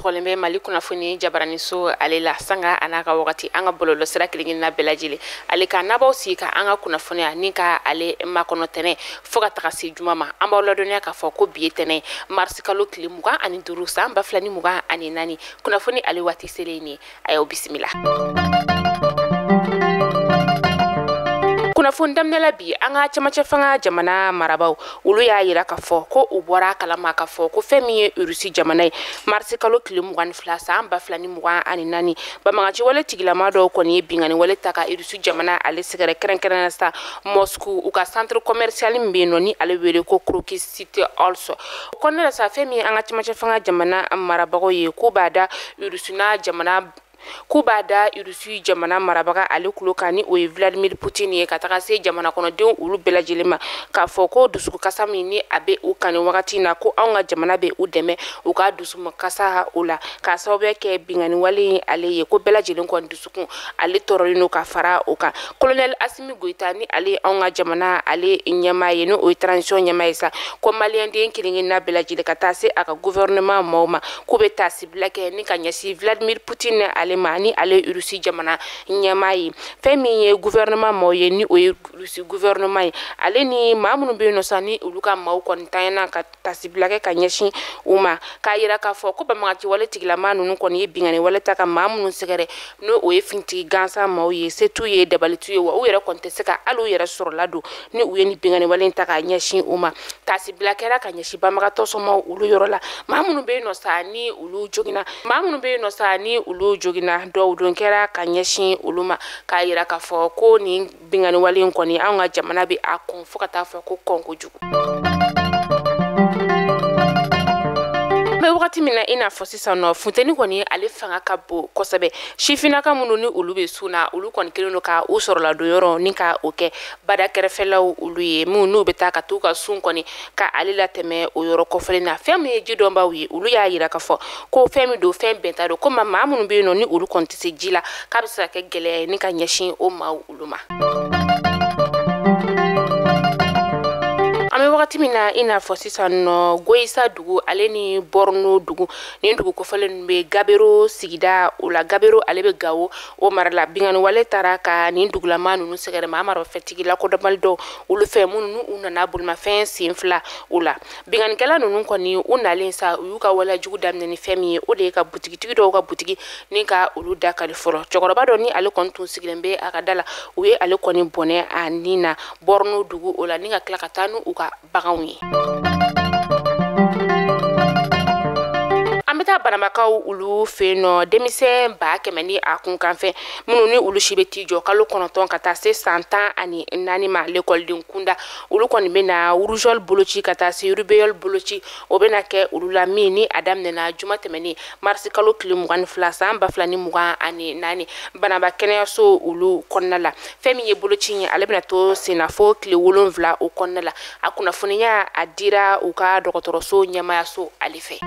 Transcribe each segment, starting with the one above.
sogolembe mali kunnafoni jabarani so ale la sanga anaka wakati anga bololo sira kilingin na belajili ale ka nabaw si ka anga kunnafoni ani ka ale makonotene foga takasi jumama amba lodonya ka fo ko bietene mars kalo klimuga ani durusa amba flani muga ani nani kunnafoni ale wati seleni ayo bismillah. Kuna fundamnela bi anga chamache fanga jamana marabaw ulu ya yira ka fo ko ubora kalama ka fo ko femi urusi jamana marsi kalo klimugan flasa amba flani muga ani nani ba magaji wala tigilama do ko ni bingani wala taka urusi jamana ale sigare kren sta Moscou uka centre commercial mbeno ni ale wele ko Kroki City also konna sa femi anga chamache fanga jamana marabaw ye ko bada urusi na jamana kubada urusi jamana marabaga ale kulokani o Vladimir Putin ye kataka se jamana kono de ulu belajilema ka foko dusuku kasami ni abe ukani wakati na ko anga jamana be udeme uka dusumu kasa ula ka sabe ke bingani wali ale ye ko belajilen ko dusuku ale torino ka fara uka colonel Assimi Goita ni ale anga jamana ale nyama ye no o transition nyama isa ko malien de kilingi na belajile katase aka gouvernement moma kubeta siblake ni kanyasi Vladimir Putin ale mani ale urusi jamana nyamai femi ye gouvernement moye ni o urusi gouvernement ale ni mamunu be no sani uluka maw kon tayna ka tasiblake kanyeshi uma kayira ka fo ko ba mati wala tigla manu kon ye bingane wala taka mamunu segere no o finti gansa moye setu ye dabalitu ye wa o yera kon teseka alu yera sur ladu ni o ye ni bingane wala taka nyeshi uma tasiblake ra kanyeshi ba maka to so mo ulu yorola mamunu be no sani ulu jogina mamunu be no sani ulu jogina do don kera kanyeshi uluma kayira ka fo ko ni bingani wali nkoni anga jamana bi akon fokata fo ko konko jugu wakati mina ina fosisa no funteni koni ale fanga kabo kosabe shifina ka munu ni ulu be suna ulu koni keleno ka usoro la do yoro ni ka oke bada kerefela ulu ye munu beta ka tuka sun koni ka ale la teme o yoro ko felena femi ye jidomba wi ulu ya yira ka fo ko femi do fem beta do ko mama munu be no ni ulu konti se jila ka bisa ke gele ni ka nyashin o ma uluma ame wakati mina ina fosisa no goisa dugu ale ni borno dugu ni dugu ko falen be gabero sigida ula gabero ale be gawo o marala bingani wale taraka ni dugu la manu nu segere mamaro fetigi la ko damaldo ulu fe munu una na bulma fen sinfla ula bingani kala nu ko ni una lensa uyuka wala jugu damne ni femi o de ka butigi tigido ka butigi ni ka ulu da kaliforo chokoroba do ni ale kontu sigirembe akadala uye ale koni bone anina borno dugu ula ninga klakatanu uka bagawi ameta banamakaw ulu feno demise ba kemeni akun kanfe munu ni ulu shibeti jo kalo konoton kata se 100 ans ani nani ma l'école din kunda ulu koni bena urujol bolochi kata se rubeyol bolochi obena ke ulu la mini adam nena juma temeni marsi kalo klimugan flasa amba flani muga ani nani banaba kene so ulu konnala femi ye bolochi ni alebna to senafo kli wulon vla o konnala akuna funinya adira uka dokotoro so nyama so alife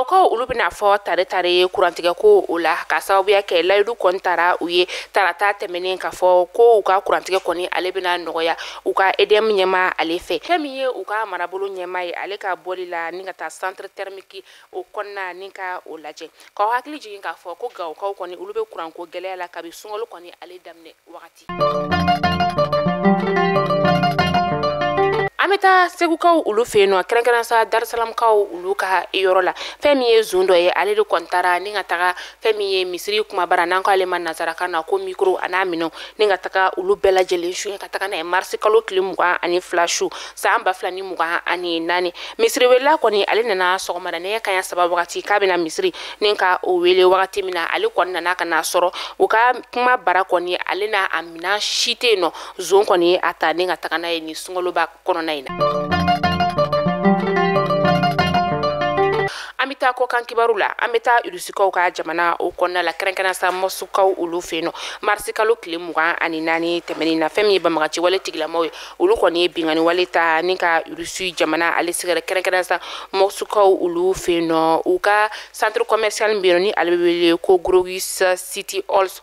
ko ulu bina fo tare kurantige ko ula ka sababu ya ke laydu kontara uye tarata temenen ka fo ko uka kurantige koni ale bina nogoya uka edem nyema ale fe femiye uka marabulu nyema ale ka bolila ninga ta centre thermique o konna ninka o laje ko hakili jigin ka fo ko gaw ko koni ulu be kuran ko gelela ka bi sungolu koni ale damne wakati ameta segukaw ulu feno krenkeran sa Dar Salam kaw ulu ka yorola femi ye zundo ye ale de kontara ninga taka femi ye misri kuma bara nan ko ale man nazara kana ko micro anamino ninga taka ulu bela jele shu ka taka na marsi kalo klimuga ani flashu sa amba flani muga ani nani misri wela ko ni ale nana so mara ne kan sababu wakati ka bina misri ninka o wele wakati mina ale ko nana kana soro uka kuma bara ko ni ale na amina shite no zon ko ni ata ninga taka na ni sungolo ba kono amita taa ko kan kibaru la an bɛ taa irusikaw ka jamana o kɔnɔna la kɛrɛnkɛrɛnnenya sa mɔsukaw olu fɛ yen nɔ marisi kalo tile 24 tɛmɛnen na fɛn min ye banbagaci wale tigilamaw ye olu kɔni ye bingani wale ta ni ka irusi jamana ale sigɛrɛ kɛrɛnkɛrɛnnenya sa mɔsukaw olu fɛ yen nɔ u ka centre commercial min bɛ yen nɔ ni ale bɛ wele ko Growis City Halls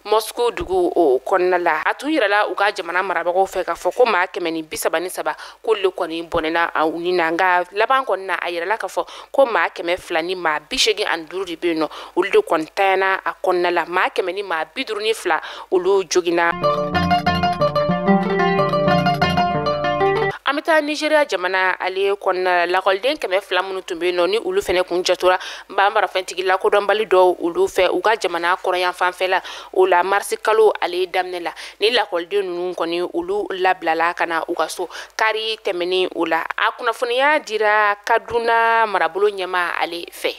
Moscou dugu o kɔnɔna la a tun yirala u ka jamana marabagaw fɛ k'a fɔ ko maa 137 k'olu kɔni bɔnɛna u ni na nka laban kɔni na a yirala k'a fɔ ko maa 200 ni maa 85 de bɛ yen nɔ olu de kɔni tanyana a kɔnɔna la maa 100 ni maa 52 olu jogina. Amita Nigeria jamana ale kɔnɔna la lakɔliden 200 minnu tun bɛ yen nɔ ni olu fɛnɛ kun jatura banbarafɛntigi lakodɔnbali dɔw olu fɛ u ka jamana kɔrɔyan fanfɛla o la marisi kalo ale daminɛ la ni lakɔliden ninnu kɔni olu labilala ka na u ka so kari tɛmɛnen o la a kunnafoniya dira Kaduna marabolo ɲɛma ale fɛ.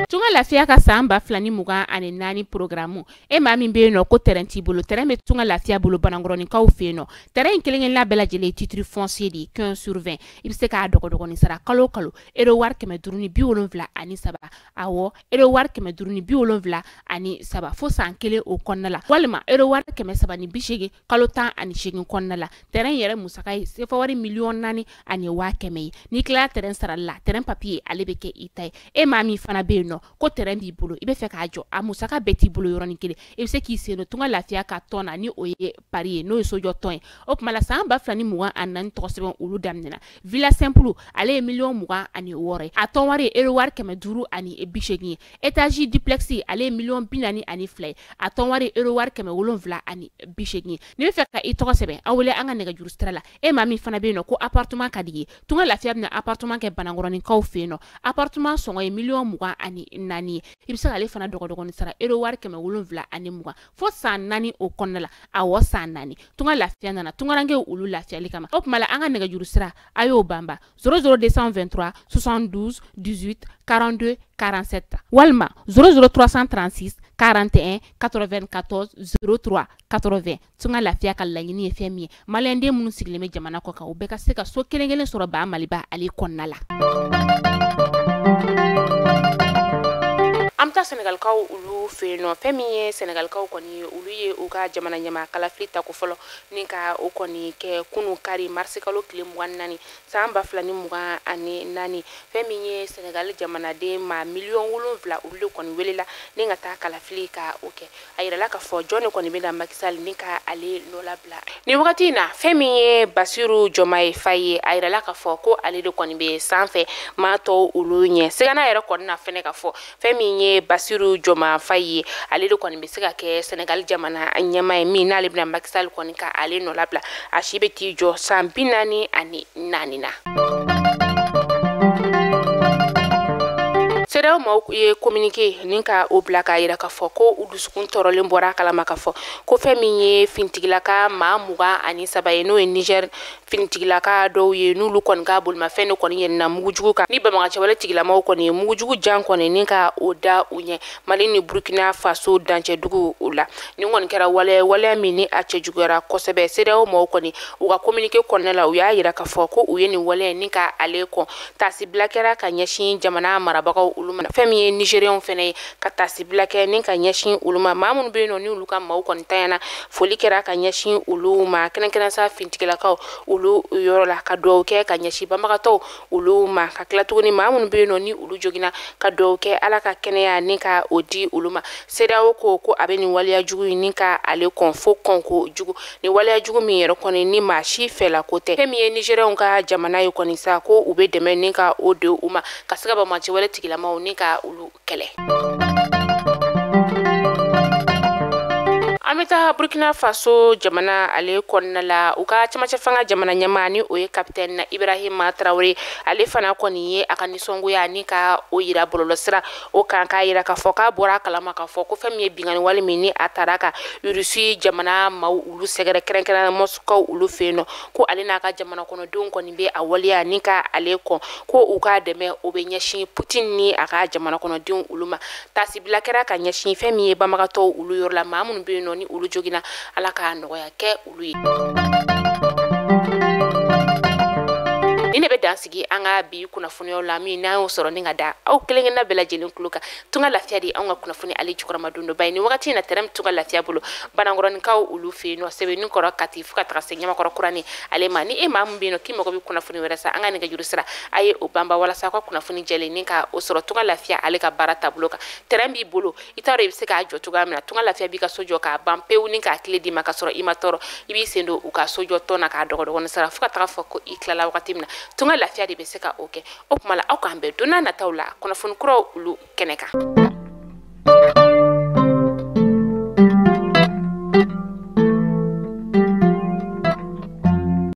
Tunga lafiya ka san 2024 programme maa min bɛ yen nɔ ko terrain t'i bolo terrain bɛ tunga lafiya bolo Banangɔrɔnikaw fɛ yen nɔ terrain in kelen-kelenna bɛɛ lajɛlen titre foncier de 15/20 i bɛ se k'a dɔgɔdɔgɔnin sara kalo kalo euro wari 573 awɔ euro wari 573 fo san kelen o kɔnɔna la walima euro wari 380 kalo 18 kɔnɔna la terrain yɛrɛ musaka ye sefa wari $4,100,000 ye n'i tilala terrain sarali la terrain papier ale bɛ kɛ i ta ye maa min fana bɛ yen nɔ ko terrain b'i bolo i bɛ fɛ k'a jɔ a musaka bɛɛ t'i bolo yɔrɔnin kelen i bɛ se k'i sen don tunga lafiya ka tɔn na ni o ye pari ye n'o ye sojɔ tɔn ye o tuma la san 2024 tɔgɔ sɛbɛn olu daminɛna villa simple ale ye $26,000 ye a tɔn wari ye euro wari 580 ye étage duplex ale ye $42,000 ye a tɔn wari ye euro wari 780 ye n'i bɛ fɛ ka i tɔgɔ sɛbɛn a wele an ka nɛgɛjuru sira la maa min fana bɛ yen nɔ ko appartement ka di ye tunga lafiya bɛna appartement kɛ Banangɔrɔnikaw fɛ yen nɔ appartement sɔngɔ ye $24,000 ye i bɛ se k'ale fana dɔgɔdɔgɔnin sara euro wari 720 fo san 4 o kɔnɔna la awɔ san 4 tunga lafiya nana tungaranke olu lafiyali kama o tuma la an ka nɛgɛjuru sira a y'o banba 00223 72 18 42 47 walima 00336 41 94 03 80 tunga lafiya ka laɲini ye fɛn min ye maliyɛnden minnu sigilen bɛ jamana kɔ kan u bɛɛ ka se ka so kelen-kelen sɔrɔ ba Maliba ale kɔnɔna la. Amta Senegalkaw ulu fɛ yen nɔ fɛn min ye Senegalkaw kɔni olu ye u ka jamana ɲɛma kalafili ta ko fɔlɔ ni ka o kɔni kɛ kunu kari marisi kalo tile 24 san 2024 fɛn min ye Senegal jamanaden maa 7,000,000 olu de kɔni welela ni ka taa kalafili ka o kɛ a yirala ka fɔ jɔn de kɔni bɛ na Macky Sall ni ka ale nɔ labila ni wagati in na fɛn min ye Basiru Jomaye Faye a yirala ka fɔ ko ale de kɔni bɛ sanfɛ maa tɔw olu ɲɛ segana yɛrɛ kɔni na fɛnɛ ka fɔ fɛn min ye Basiru Jomaye Faye ale de kɔni bɛ se ka kɛ Senegal jamana ɲɛma ye min n'ale bɛna Macky Sall kɔni ka ale nɔ labila a si bɛ t'i jɔ san 44 na. CEDEAO maaw ye communiqué ni ka o bila k'a yira k'a fɔ ko u dusukun tɔɔrɔlen bɔra a kalama k'a fɔ ko fɛn min ye finitigilaka maa 23 ye n'o ye Niger finitigilaka dɔw ye n'olu kɔni ka bolimafɛn de kɔni yɛlɛnna mugujugu kan ni banbagaci wale tigilamaw kɔni ye mugujugu jan kɔni ni ka o da u ɲɛ Mali ni Burkina Faso dancɛdugu o la ni kɔni kɛra waleya min ni a cɛ juguyara kosɛbɛ CEDEAO maaw kɔni u ka communiqué kɔnɔna la u y'a yira k'a fɔ ko u ye nin waleya ni ka ale kɔn tasibila kɛra ka ɲɛsin jamana marabagaw olu ma fɛn min ye Nigérienw fɛnɛ ye ka tasibila kɛ ni ka ɲɛsin olu ma maa minnu bɛ yen nɔ ni olu ka maaw kɔni tanyana foli kɛra ka ɲɛsin olu ma kɛrɛnkɛrɛnnenya sa finitigilakaw olu yɔrɔ la ka dugawu kɛ ka ɲɛsin banbagatɔw olu ma ka tila tuguni maa minnu bɛ yen nɔ ni olu jogina ka dugawu kɛ Ala ka kɛnɛya ni ka o di olu ma CEDEAO ko a bɛ nin waleya jugu in ni ka ale kɔn fo kɔnko jugu ni waleya jugu min yɛrɛ kɔni ni maa si fɛla ko tɛ fɛn min ye Nigérienw ka jamana ye kɔni sa ko u bɛ dɛmɛ ni ka o de u ma ka se ka banbagaci wale tigilamaw ni ka olu kɛlɛ. An bɛ taa Burkina Faso jamana ale kɔnɔna la u ka cɛmancɛ fanga jamana ɲɛmaa ni o ye capitaine Ibrahima Traoré ale fana kɔni ye a ka nisɔngoya ni ka o yira bɔlɔlɔsira o kan k'a yira k'a fɔ k'a bɔra a kalama k'a fɔ ko fɛn min ye bingani wale min ni a taara ka Rusi jamana maaw olu sɛgɛrɛ kɛrɛnkɛrɛnnenya Moscou olu fɛ yen nɔ ko ale n'a ka jamana kɔnɔdenw kɔni bɛ a waleya ni ka ale kɔn ko u ka dɛmɛ o bɛ ɲɛsin Poutine ni a ka jamana kɔnɔdenw olu ma tasibila kɛra ka ɲɛsin fɛn min ye banbagatɔw olu yɔrɔ la maa minnu bɛ yen nɔ ni olu jogina Ala ka nɔgɔya kɛ olu ye. dansigi an ka bi kunnafoniyaw la min n'an y'o sɔrɔ ni ka da aw kelen na bɛɛ lajɛlen tulo kan tunga lafiya de an ka kunnafoni ale jukɔrɔma don dɔ ba ye ni wagati in na tɛrɛm tunga lafiya bolo banankɔrɔnikaw olu fɛ yen nɔ sɛbɛnni kɔrɔ kati fo ka taga se ɲamakɔrɔ kurani ale ma ni e maa min bɛ yen nɔ k'i mago bɛ kunnafoni wɛrɛ sa an ka nɛgɛjuru sira a ye o banba walasa aw ka kunnafoni jɛlen ni ka o sɔrɔ tunga lafiya ale ka baara taabolo kan tɛrɛm b'i bolo i t'a dɔn i bɛ se k'a jɔ cogoya min na tunga lafiya b'i ka so jɔ k'a ban pewu ni k'a tile d'i ma ka sɔrɔ i ma tɔɔrɔ i b'i sen don u ka so jɔ tɔn na k'a dɔgɔdɔgɔni sara fo ka taga fɔ ko i tilala wagati min na tunga lafiya de bɛ se ka o kɛ o tuma la aw k'an bɛn don n'a nataw la kunnafoni kuraw olu kɛnɛ kan